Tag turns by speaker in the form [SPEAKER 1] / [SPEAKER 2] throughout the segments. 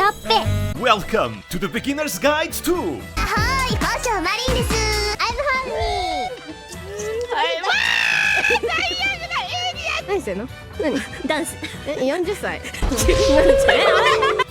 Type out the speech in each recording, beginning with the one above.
[SPEAKER 1] だっぺ。
[SPEAKER 2] Welcome to the Beginner's Guide to...
[SPEAKER 1] はーい、Houshouマリンです。I'm Honey。
[SPEAKER 3] 何してんの？何？
[SPEAKER 1] ダンス。
[SPEAKER 3] 40歳。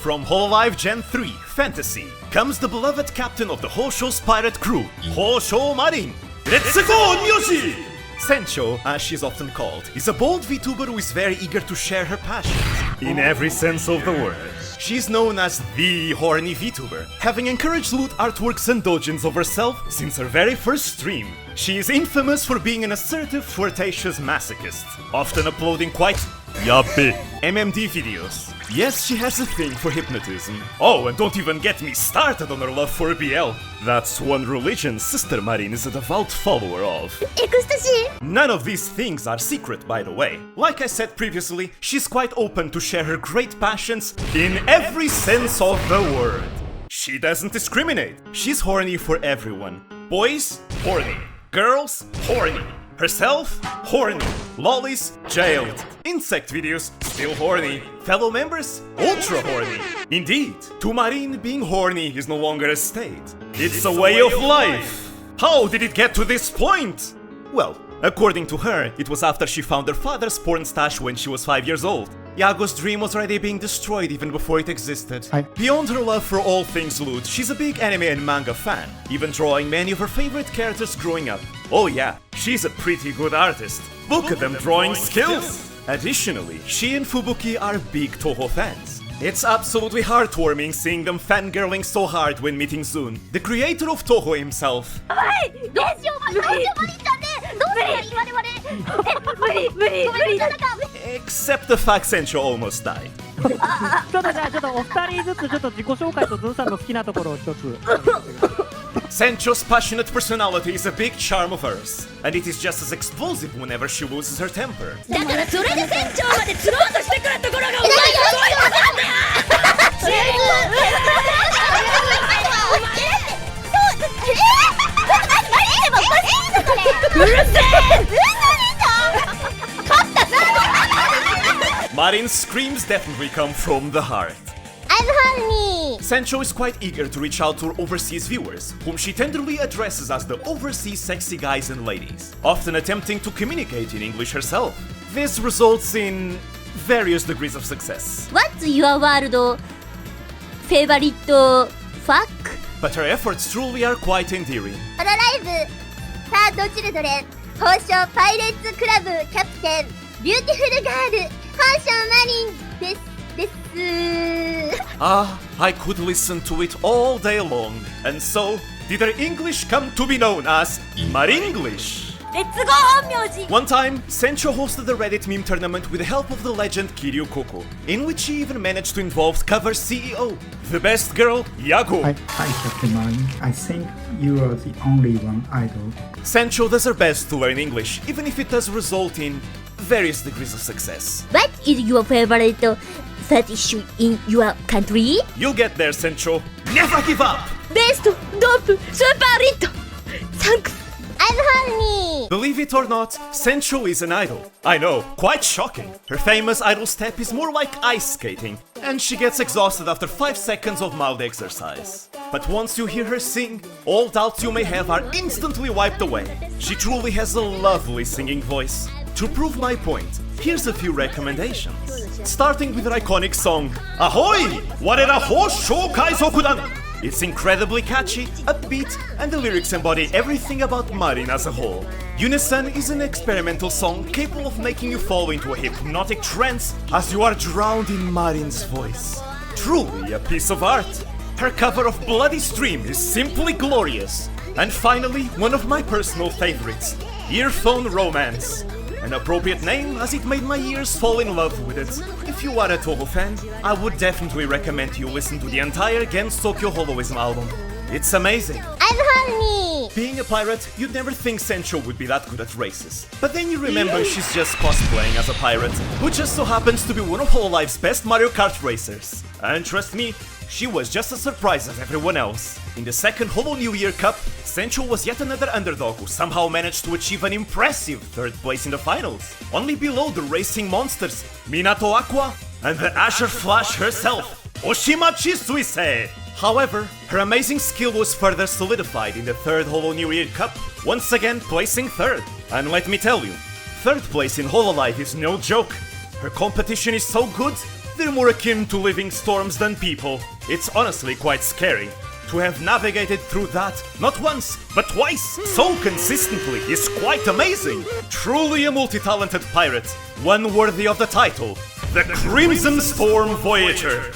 [SPEAKER 2] From Hololive Gen 3 Fantasy comes the beloved captain of the Houshou's pirate crew, Houshou Marin. Let's go, ONMYOUJI! Senchou, as she's often called, is a bold Vtuber who is very eager to share her passion. In every sense of the word. She's known as the horny Vtuber, having encouraged loot artworks and dojins of herself since her very first stream. She is infamous for being an assertive, flirtatious masochist, often uploading quite yappe MMD videos. Yes, she has a thing for hypnotism. Oh, and don't even get me started on her love for BL. That's one religion Sister Marin is a devout follower of.
[SPEAKER 1] エクスタシー。
[SPEAKER 2] None of these things are secret, by the way. Like I said previously, she's quite open to share her great passions in every sense of the word. She doesn't discriminate. She's horny for everyone. Boys, horny. Girls, horny. Herself, horny. Lollies, jailed. Insect videos, still horny. Fellow members, ultra horny. Indeed, to Marin, being horny is no longer a state. It's a way of life. How did it get to this point? Well, according to her, it was after she found her father's porn stash when she was 5 years old. Yago's dream was already being destroyed even before it existed. Beyond her love for all things loot, she's a big anime and manga fan, even drawing many of her favorite characters growing up. Oh yeah, she's a pretty good artist. Look at them drawing skills! Additionally, she and Fubuki are big Toho fans. It's absolutely heartwarming seeing them fangirling so hard when meeting Zun, the creator of Toho himself.
[SPEAKER 1] どうしよう、Houshouマリンちゃんで。どうすればいい我々。無理。戦う。
[SPEAKER 2] Except the fact Senchou almost died.
[SPEAKER 4] ちょっとじゃあちょっとお二人ずつちょっと自己紹介とズンさんの好きなところを一つ。
[SPEAKER 2] Senchou's passionate personality is a big charm of hers, and it is just as explosive whenever she loses her temper.
[SPEAKER 1] だからそれで船長まで釣ろうとしてくるところがお前のそういうことなんだよ。
[SPEAKER 2] Marin's screams definitely come from the heart.
[SPEAKER 1] I'm Honey.
[SPEAKER 2] Senchou is quite eager to reach out to her overseas viewers, whom she tenderly addresses as the overseas sexy guys and ladies, often attempting to communicate in English herself. This results in various degrees of success.
[SPEAKER 1] What's your world favorite fuck?
[SPEAKER 2] But her efforts truly are quite endearing.
[SPEAKER 1] ホロライブサードチルドレン宝章パイレーツクラブキャプテンビューティフルガールHoushouマリンです。
[SPEAKER 2] Ah, I could listen to it all day long. And so, did her English come to be known as Maringlish?
[SPEAKER 1] Let's go, ONMYOUJI!
[SPEAKER 2] One time, Senchou hosted a Reddit meme tournament with the help of the legend Kiryu Koko, in which she even managed to involve cover CEO, the best girl, Yago.
[SPEAKER 5] Hi, Captain Marin. I think you are the only one idol.
[SPEAKER 2] Senchou does her best to learn English, even if it does result in various degrees of success.
[SPEAKER 1] What is your favorite fetish in your country?
[SPEAKER 2] You'll get there, Senchou. Never give up!
[SPEAKER 1] Best, dope, super lit! Thanks! I'm Honey!
[SPEAKER 2] Believe it or not, Senchou is an idol. I know, quite shocking. Her famous idol step is more like ice skating, and she gets exhausted after 5 seconds of mild exercise. But once you hear her sing, all doubts you may have are instantly wiped away. She truly has a lovely singing voice. To prove my point, here's a few recommendations. Starting with her iconic song, Ahoy! Warera Houshou Kaizokudan! It's incredibly catchy, upbeat, and the lyrics embody everything about Marin as a whole. Unison is an experimental song capable of making you fall into a hypnotic trance as you are drowned in Marin's voice. Truly a piece of art. Her cover of Bloody Stream is simply glorious. And finally, one of my personal favorites, Earphone Romance. An appropriate name as it made my ears fall in love with it. If you are a Toho fan, I would definitely recommend you listen to the entire Gens Tokyo Holoism album. It's amazing.
[SPEAKER 1] I'm Honey!
[SPEAKER 2] Being a pirate, you'd never think Senchou would be that good at races. But then you remember she's just cosplaying as a pirate, who just so happens to be one of Hololive's best Mario Kart racers. And trust me, she was just as surprised as everyone else. In the second Holo New Year Cup, Senchou was yet another underdog who somehow managed to achieve an impressive 3rd place in the finals, only below the racing monsters Minato Aqua and the Azure Flash herself. Oshimachi Suisei. However, her amazing skill was further solidified in the third Holo New Year Cup, once again placing third. And let me tell you, third place in Hololive is no joke. Her competition is so good, they're more akin to living storms than people. It's honestly quite scary. To have navigated through that, not once, but twice, so consistently is quite amazing. Truly a multi-talented pirate, one worthy of the title, the Crimson Storm Voyager.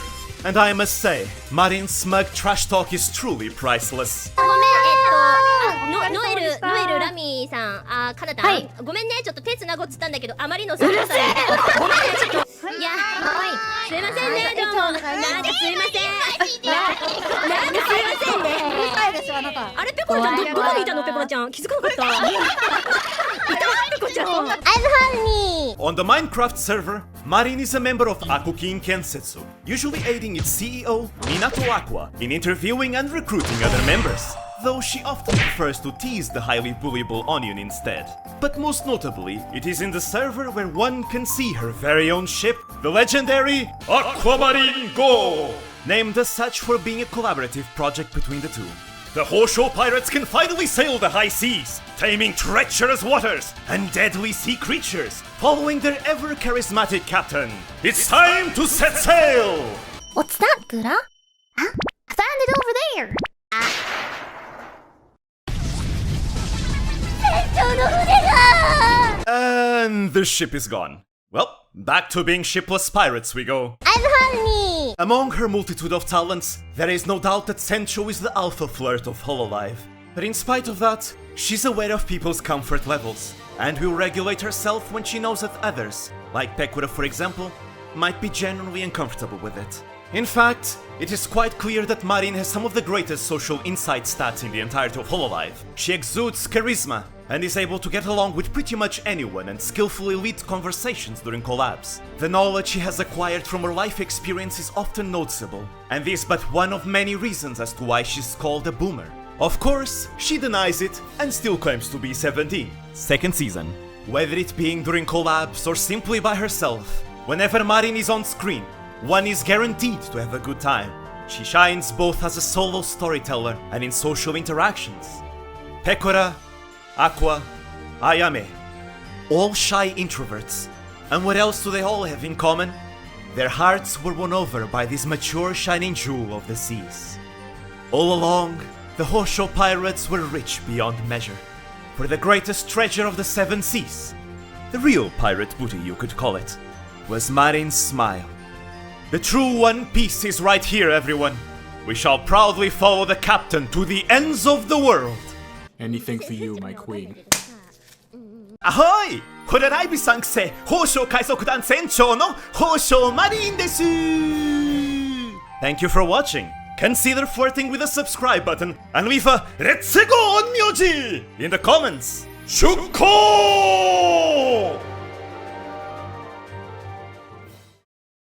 [SPEAKER 2] And I must say, Marin's smug trash talk is truly priceless.
[SPEAKER 1] ごめん、ノエル、ラミーさん、カナタン、
[SPEAKER 3] はい、
[SPEAKER 1] ごめんね、ちょっと手つなごっつったんだけど、あまりの寒さで。ごめんね、ちょっと。いや、すいませんね、どうも。なんかすいません。なんかすいませんね。あれ、ペコラちゃん、どこにいたの、ペコラちゃん。気づかなかった。いた、ペコちゃん。I'm honey.
[SPEAKER 2] On the Minecraft server, Marin is a member of Akukin Kensetsu, usually aiding its CEO, Minato Aqua, in interviewing and recruiting other members, though she often prefers to tease the highly bullyable Onion instead. But most notably, it is in the server where one can see her very own ship, the legendary Aquamarine Go! Named as such for being a collaborative project between the two. The Houshou pirates can finally sail the high seas, taming treacherous waters and deadly sea creatures, following their ever-charismatic captain. It's time to set sail!
[SPEAKER 1] What's that, Gura? Huh? I found it over there.
[SPEAKER 2] And the ship is gone. Well, back to being shipless pirates we go.
[SPEAKER 1] I'm honey.
[SPEAKER 2] Among her multitude of talents, there is no doubt that Senchou is the alpha flirt of Hololive. But in spite of that, she's aware of people's comfort levels, and will regulate herself when she knows that others, like Pekura for example, might be genuinely uncomfortable with it. In fact, it is quite clear that Marin has some of the greatest social insight stats in the entirety of Hololive. She exudes charisma, and is able to get along with pretty much anyone and skillfully lead conversations during collabs. The knowledge she has acquired from her life experience is often noticeable, and this is but one of many reasons as to why she's called a boomer. Of course, she denies it and still claims to be 17. Second season. Whether it being during collabs or simply by herself, whenever Marin is on screen, one is guaranteed to have a good time. She shines both as a solo storyteller and in social interactions. Pekora, Aqua, Ayame, all shy introverts. And what else do they all have in common? Their hearts were won over by this mature shining jewel of the seas. All along, the Houshou pirates were rich beyond measure. For the greatest treasure of the seven seas, the real pirate booty you could call it, was Marin's smile. The true One Piece is right here, everyone. We shall proudly follow the captain to the ends of the world.
[SPEAKER 5] Anything for you, my queen.
[SPEAKER 2] Ahoy! Hololive さんせ、Houshou海賊団船長のHoushou Marin です。Thank you for watching. Consider flirting with the subscribe button and leave a Let's go ONMYOUJI in the comments. 出航!